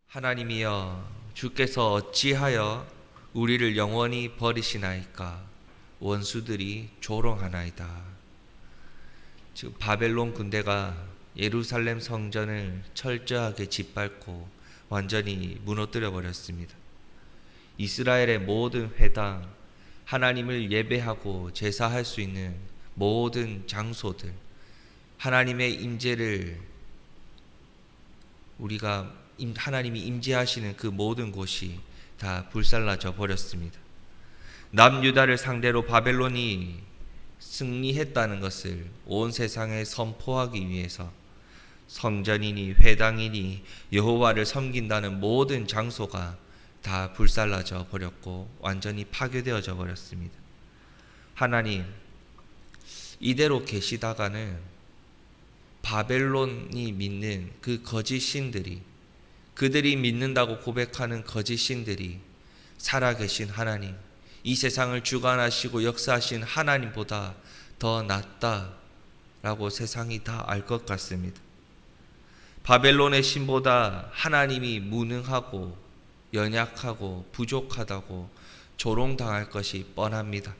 하나님이여, 주께서 어찌하여 우리를 영원히 버리시나이까? 원수들이 조롱하나이다. 지금 바벨론 군대가 예루살렘 성전을 철저하게 짓밟고 완전히 무너뜨려 버렸습니다. 이스라엘의 모든 회당, 하나님을 예배하고 제사할 수 있는 모든 장소들, 하나님의 임재를 하나님이 임재하시는 그 모든 곳이 다 불살라져 버렸습니다. 남유다를 상대로 바벨론이 승리했다는 것을 온 세상에 선포하기 위해서 성전이니 회당이니 여호와를 섬긴다는 모든 장소가 다 불살라져 버렸고 완전히 파괴되어져 버렸습니다. 하나님, 이대로 계시다가는 바벨론이 믿는 그 거짓 신들이, 그들이 믿는다고 고백하는 거짓 신들이 살아계신 하나님, 이 세상을 주관하시고 역사하신 하나님보다 더 낫다라고 세상이 다 알 것 같습니다. 바벨론의 신보다 하나님이 무능하고 연약하고 부족하다고 조롱당할 것이 뻔합니다.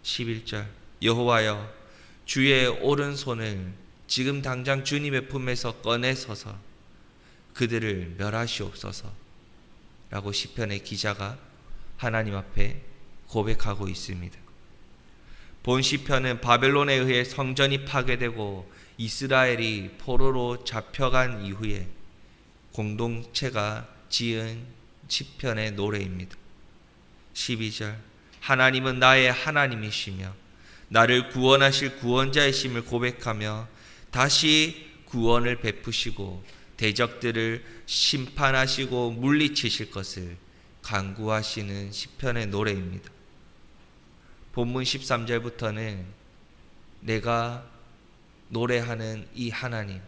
11절, 여호와여, 주의 오른손을 지금 당장 주님의 품에서 꺼내서서 그들을 멸하시옵소서 라고 시편의 기자가 하나님 앞에 고백하고 있습니다. 본 시편은 바벨론에 의해 성전이 파괴되고 이스라엘이 포로로 잡혀간 이후에 공동체가 지은 시편의 노래입니다. 12절, 하나님은 나의 하나님이시며 나를 구원하실 구원자이심을 고백하며 다시 구원을 베푸시고 대적들을 심판하시고 물리치실 것을 간구하시는 시편의 노래입니다. 본문 13절부터는 내가 노래하는 이 하나님,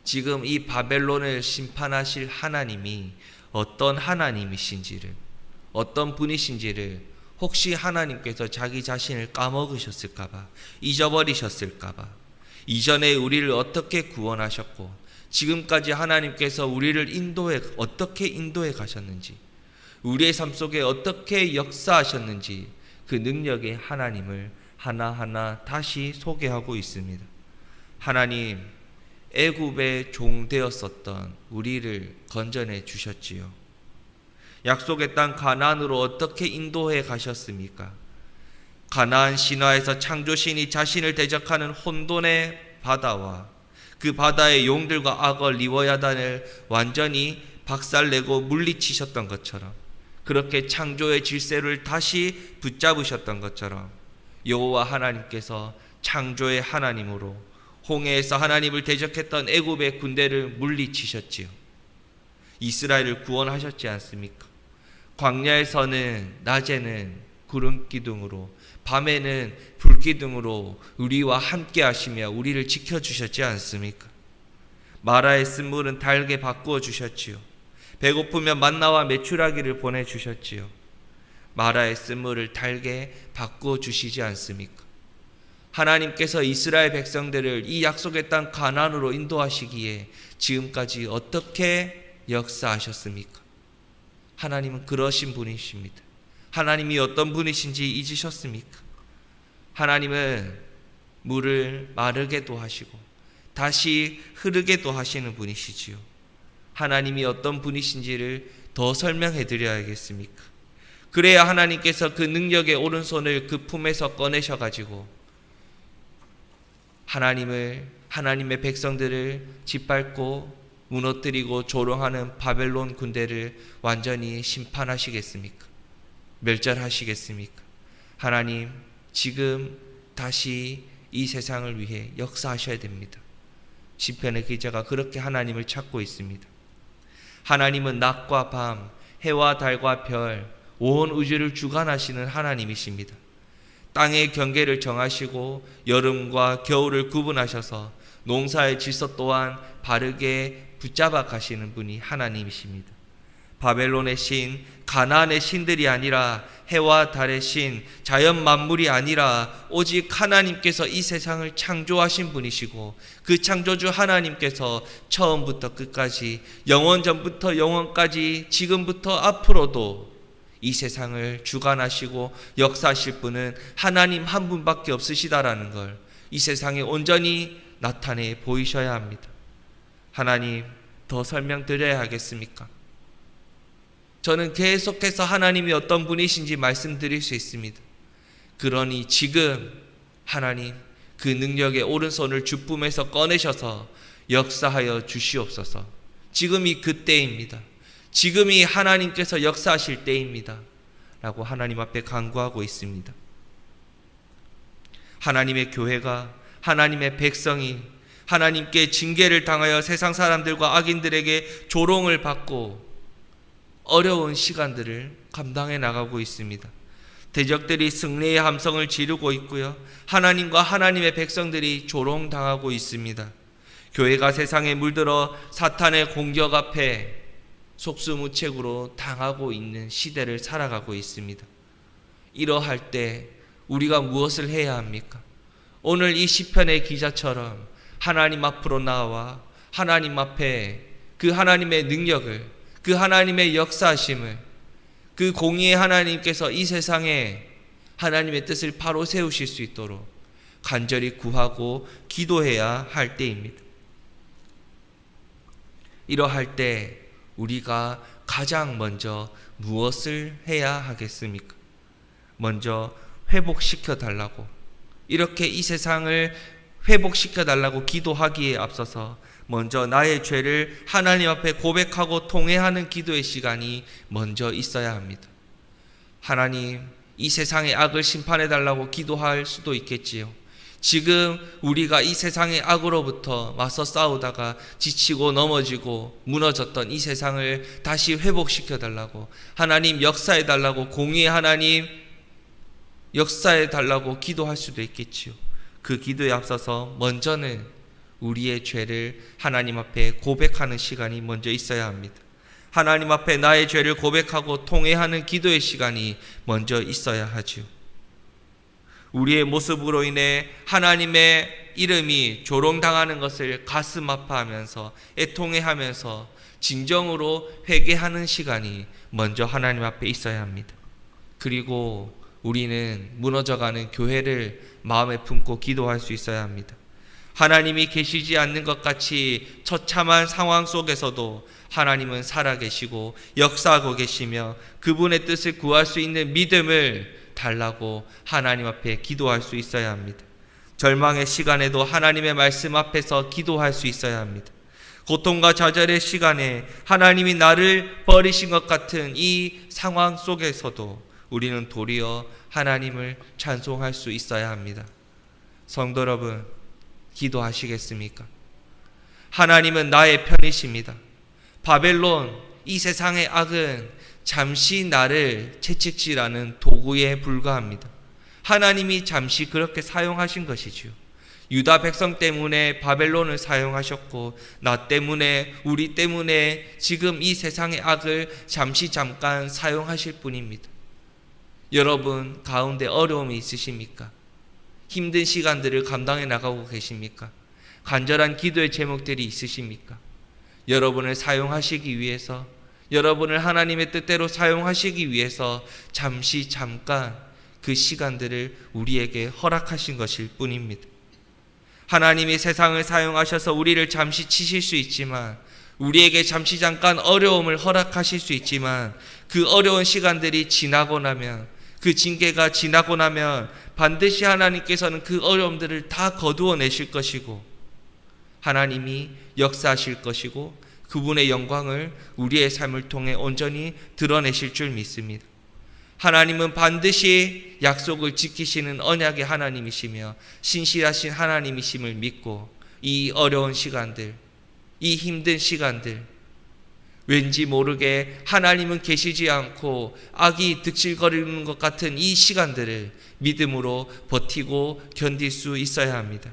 지금 이 바벨론을 심판하실 하나님이 어떤 하나님이신지를, 어떤 분이신지를 혹시 하나님께서 자기 자신을 까먹으셨을까봐, 잊어버리셨을까봐, 이전에 우리를 어떻게 구원하셨고 지금까지 하나님께서 우리를 어떻게 인도해 가셨는지, 우리의 삶 속에 어떻게 역사하셨는지 그 능력의 하나님을 하나하나 다시 소개하고 있습니다. 하나님, 애굽의 종 되었었던 우리를 건져내 주셨지요. 약속의 땅 가나안으로 어떻게 인도해 가셨습니까? 가나안 신화에서 창조신이 자신을 대적하는 혼돈의 바다와 그 바다의 용들과 악어 리워야단을 완전히 박살내고 물리치셨던 것처럼, 그렇게 창조의 질서를 다시 붙잡으셨던 것처럼 여호와 하나님께서 창조의 하나님으로 홍해에서 하나님을 대적했던 애굽의 군대를 물리치셨지요. 이스라엘을 구원하셨지 않습니까? 광야에서는 낮에는 구름 기둥으로, 밤에는 불 기둥으로 우리와 함께 하시며 우리를 지켜주셨지 않습니까? 마라의 쓴물은 달게 바꾸어 주셨지요. 배고프면 만나와 메추라기를 보내주셨지요. 마라의 쓴물을 달게 바꾸어 주시지 않습니까? 하나님께서 이스라엘 백성들을 이 약속의 땅 가나안으로 인도하시기에 지금까지 어떻게 역사하셨습니까? 하나님은 그러신 분이십니다. 하나님이 어떤 분이신지 잊으셨습니까? 하나님은 물을 마르게도 하시고 다시 흐르게도 하시는 분이시지요. 하나님이 어떤 분이신지를 더 설명해 드려야겠습니까? 그래야 하나님께서 그 능력의 오른손을 그 품에서 꺼내셔 가지고 하나님의 백성들을 짓밟고 무너뜨리고 조롱하는 바벨론 군대를 완전히 심판하시겠습니까? 멸절하시겠습니까? 하나님, 지금 다시 이 세상을 위해 역사하셔야 됩니다. 시편의 기자가 그렇게 하나님을 찾고 있습니다. 하나님은 낮과 밤, 해와 달과 별, 온 우주를 주관하시는 하나님이십니다. 땅의 경계를 정하시고 여름과 겨울을 구분하셔서 농사의 질서 또한 바르게 붙잡아 가시는 분이 하나님이십니다. 바벨론의 신, 가나안의 신들이 아니라 해와 달의 신, 자연 만물이 아니라 오직 하나님께서 이 세상을 창조하신 분이시고 그 창조주 하나님께서 처음부터 끝까지 영원 전부터 영원까지 지금부터 앞으로도 이 세상을 주관하시고 역사하실 분은 하나님 한 분밖에 없으시다라는 걸 이 세상에 온전히 나타내 보이셔야 합니다. 하나님, 더 설명드려야 하겠습니까? 저는 계속해서 하나님이 어떤 분이신지 말씀드릴 수 있습니다. 그러니 지금 하나님 그 능력의 오른손을 주품에서 꺼내셔서 역사하여 주시옵소서. 지금이 그때입니다. 지금이 하나님께서 역사하실 때입니다. 라고 하나님 앞에 간구하고 있습니다. 하나님의 교회가, 하나님의 백성이 하나님께 징계를 당하여 세상 사람들과 악인들에게 조롱을 받고 어려운 시간들을 감당해 나가고 있습니다. 대적들이 승리의 함성을 지르고 있고요. 하나님과 하나님의 백성들이 조롱당하고 있습니다. 교회가 세상에 물들어 사탄의 공격 앞에 속수무책으로 당하고 있는 시대를 살아가고 있습니다. 이러할 때 우리가 무엇을 해야 합니까? 오늘 이 시편의 기자처럼 하나님 앞으로 나와 하나님 앞에 그 하나님의 능력을, 그 하나님의 역사하심을, 그 공의의 하나님께서 이 세상에 하나님의 뜻을 바로 세우실 수 있도록 간절히 구하고 기도해야 할 때입니다. 이러할 때 우리가 가장 먼저 무엇을 해야 하겠습니까? 먼저 회복시켜 달라고, 이렇게 이 세상을 회복시켜 달라고 기도하기에 앞서서 먼저 나의 죄를 하나님 앞에 고백하고 통회하는 기도의 시간이 먼저 있어야 합니다. 하나님, 이 세상의 악을 심판해 달라고 기도할 수도 있겠지요. 지금 우리가 이 세상의 악으로부터 맞서 싸우다가 지치고 넘어지고 무너졌던 이 세상을 다시 회복시켜 달라고, 하나님 역사해 달라고, 공의의 하나님 역사해 달라고 기도할 수도 있겠지요. 그 기도에 앞서서 먼저는 우리의 죄를 하나님 앞에 고백하는 시간이 먼저 있어야 합니다. 하나님 앞에 나의 죄를 고백하고 통회하는 기도의 시간이 먼저 있어야 하지요. 우리의 모습으로 인해 하나님의 이름이 조롱당하는 것을 가슴 아파하면서 애통해하면서 진정으로 회개하는 시간이 먼저 하나님 앞에 있어야 합니다. 그리고 우리는 무너져가는 교회를 마음에 품고 기도할 수 있어야 합니다. 하나님이 계시지 않는 것 같이 처참한 상황 속에서도 하나님은 살아계시고 역사하고 계시며 그분의 뜻을 구할 수 있는 믿음을 달라고 하나님 앞에 기도할 수 있어야 합니다. 절망의 시간에도 하나님의 말씀 앞에서 기도할 수 있어야 합니다. 고통과 좌절의 시간에 하나님이 나를 버리신 것 같은 이 상황 속에서도 우리는 도리어 하나님을 찬송할 수 있어야 합니다. 성도 여러분, 기도하시겠습니까? 하나님은 나의 편이십니다. 바벨론, 이 세상의 악은 잠시 나를 채찍질하는 도구에 불과합니다. 하나님이 잠시 그렇게 사용하신 것이지요. 유다 백성 때문에 바벨론을 사용하셨고 나 때문에, 우리 때문에 지금 이 세상의 악을 잠깐 사용하실 뿐입니다. 여러분 가운데 어려움이 있으십니까? 힘든 시간들을 감당해 나가고 계십니까? 간절한 기도의 제목들이 있으십니까? 여러분을 사용하시기 위해서, 여러분을 하나님의 뜻대로 사용하시기 위해서 잠깐 그 시간들을 우리에게 허락하신 것일 뿐입니다. 하나님이 세상을 사용하셔서 우리를 잠시 치실 수 있지만, 우리에게 잠깐 어려움을 허락하실 수 있지만, 그 어려운 시간들이 지나고 나면, 그 징계가 지나고 나면 반드시 하나님께서는 그 어려움들을 다 거두어 내실 것이고 하나님이 역사하실 것이고 그분의 영광을 우리의 삶을 통해 온전히 드러내실 줄 믿습니다. 하나님은 반드시 약속을 지키시는 언약의 하나님이시며 신실하신 하나님이심을 믿고 이 어려운 시간들, 이 힘든 시간들, 왠지 모르게 하나님은 계시지 않고 악이 득실거리는 것 같은 이 시간들을 믿음으로 버티고 견딜 수 있어야 합니다.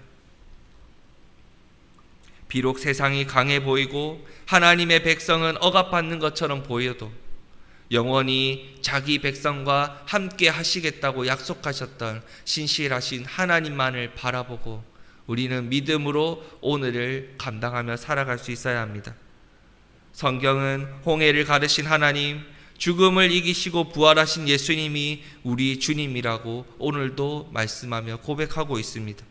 비록 세상이 강해 보이고 하나님의 백성은 억압받는 것처럼 보여도 영원히 자기 백성과 함께 하시겠다고 약속하셨던 신실하신 하나님만을 바라보고 우리는 믿음으로 오늘을 감당하며 살아갈 수 있어야 합니다. 성경은 홍해를 가르신 하나님, 죽음을 이기시고 부활하신 예수님이 우리 주님이라고 오늘도 말씀하며 고백하고 있습니다.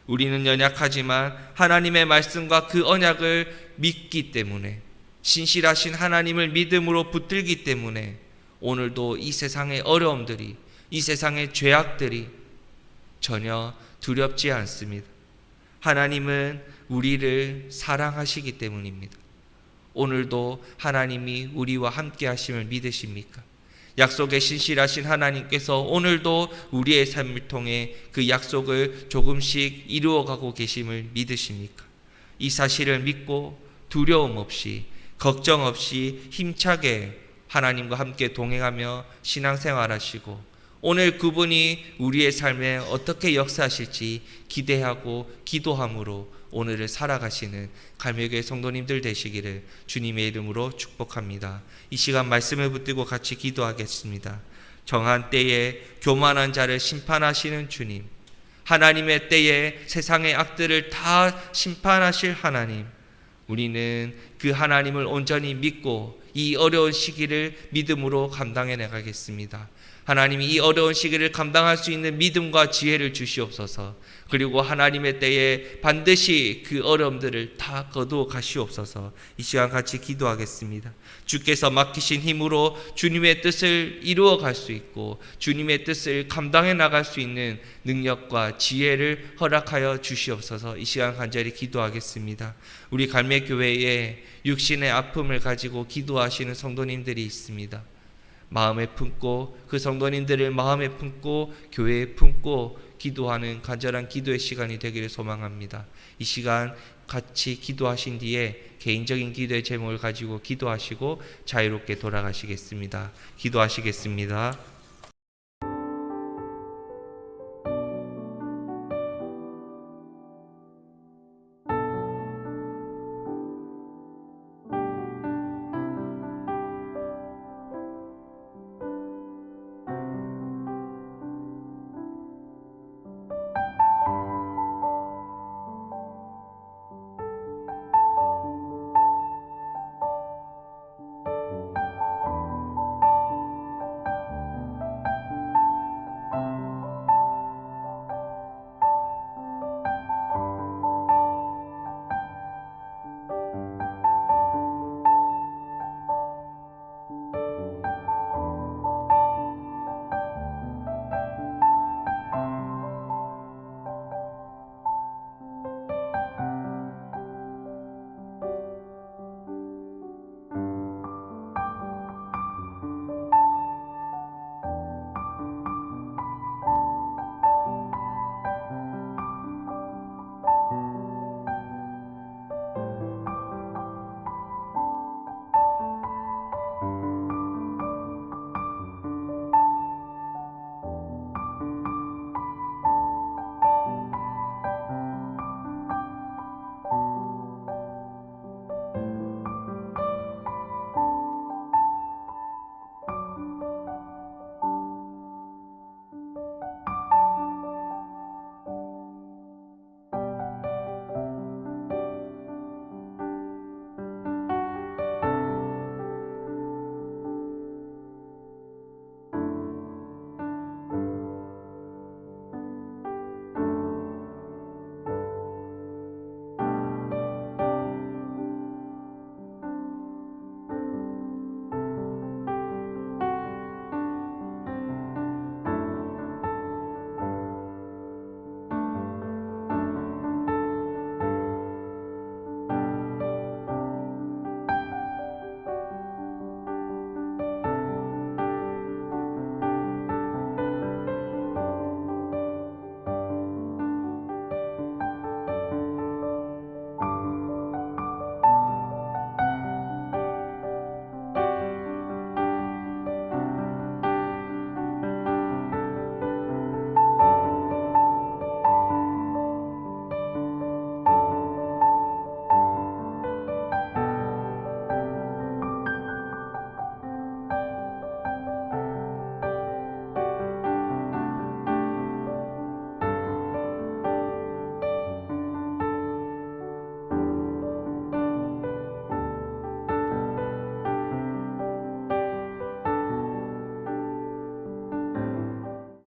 우리는 연약하지만 하나님의 말씀과 그 언약을 믿기 때문에, 신실하신 하나님을 믿음으로 붙들기 때문에 오늘도 이 세상의 어려움들이, 이 세상의 죄악들이 전혀 두렵지 않습니다. 하나님은 우리를 사랑하시기 때문입니다. 오늘도 하나님이 우리와 함께 하심을 믿으십니까? 약속에 신실하신 하나님께서 오늘도 우리의 삶을 통해 그 약속을 조금씩 이루어가고 계심을 믿으십니까? 이 사실을 믿고 두려움 없이, 걱정 없이 힘차게 하나님과 함께 동행하며 신앙생활하시고 오늘 그분이 우리의 삶에 어떻게 역사하실지 기대하고 기도함으로 오늘을 살아가시는 갈매교회 성도님들 되시기를 주님의 이름으로 축복합니다. 이 시간 말씀을 붙들고 같이 기도하겠습니다. 정한 때에 교만한 자를 심판하시는 주님, 하나님의 때에 세상의 악들을 다 심판하실 하나님, 우리는 그 하나님을 온전히 믿고 이 어려운 시기를 믿음으로 감당해 나가겠습니다. 하나님이 이 어려운 시기를 감당할 수 있는 믿음과 지혜를 주시옵소서. 그리고 하나님의 때에 반드시 그 어려움들을 다 거두어 가시옵소서. 이 시간 같이 기도하겠습니다. 주께서 맡기신 힘으로 주님의 뜻을 이루어 갈 수 있고 주님의 뜻을 감당해 나갈 수 있는 능력과 지혜를 허락하여 주시옵소서. 이 시간 간절히 기도하겠습니다. 우리 갈매교회에 육신의 아픔을 가지고 기도하시는 성도님들이 있습니다. 마음에 품고 그 성도님들을 마음에 품고 교회에 품고 기도하는 간절한 기도의 시간이 되기를 소망합니다. 이 시간 같이 기도하신 뒤에 개인적인 기도의 제목을 가지고 기도하시고 자유롭게 돌아가시겠습니다. 기도하시겠습니다.